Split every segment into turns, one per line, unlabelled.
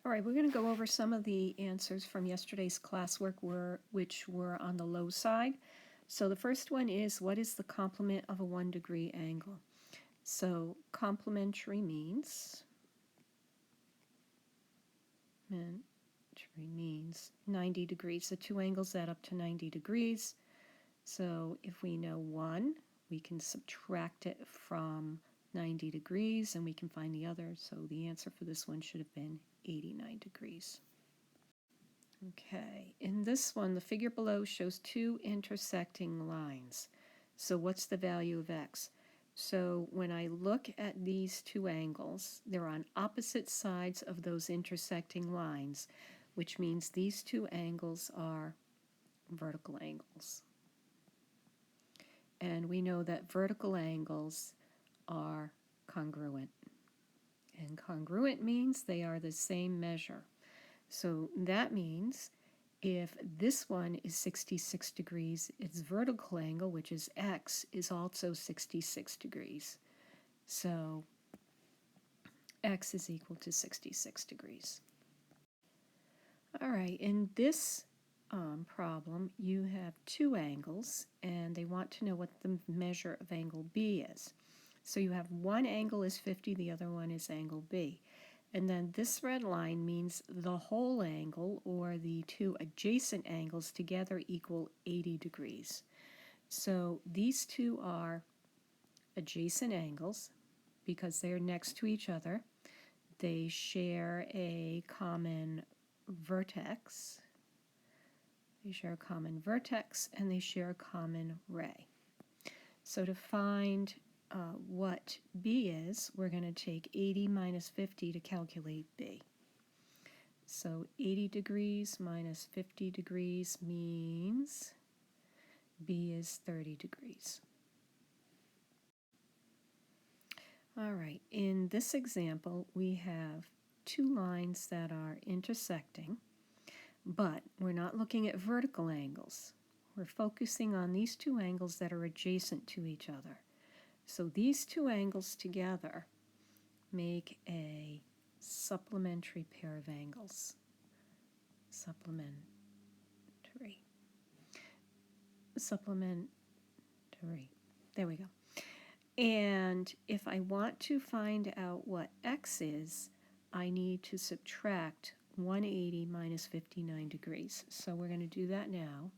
All right, we're going to go over some of the answers from yesterday's classwork which were on the low side. So the first one is, what is the complement of a 1-degree angle? So complementary means 90 degrees. The two angles add up to 90 degrees. So if we know one, we can subtract it from 90 degrees and we can find the other. So the answer for this one should have been 89 degrees. Okay, in this one, the figure below shows two intersecting lines. So what's the value of x? So when I look at these two angles, they're on opposite sides of those intersecting lines, which means these two angles are vertical angles. And we know that vertical angles are congruent. And congruent means they are the same measure. So that means if this one is 66 degrees, its vertical angle, which is x, is also 66 degrees. So x is equal to 66 degrees. All right, in this problem, you have two angles, and they want to know what the measure of angle B is. So you have one angle is 50, the other one is angle B. And then this red line means the whole angle, or the two adjacent angles together, equal 80 degrees. So these two are adjacent angles because they're next to each other. They share a common vertex. They share a common vertex and they share a common ray. So to find what B is, we're going to take 80 minus 50 to calculate B. So 80 degrees minus 50 degrees means B is 30 degrees. All right, in this example, we have two lines that are intersecting, but we're not looking at vertical angles. We're focusing on these two angles that are adjacent to each other. So these two angles together make a supplementary pair of angles. Supplementary. There we go. And if I want to find out what x is, I need to subtract 180 minus 59 degrees. So we're going to do that now.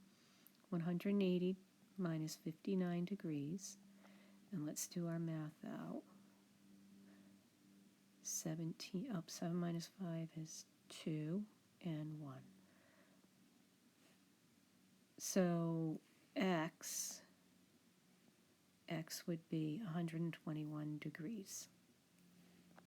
180 minus 59 degrees. And let's do our math out. 7 minus 5 is 2 and 1. So x would be 121 degrees.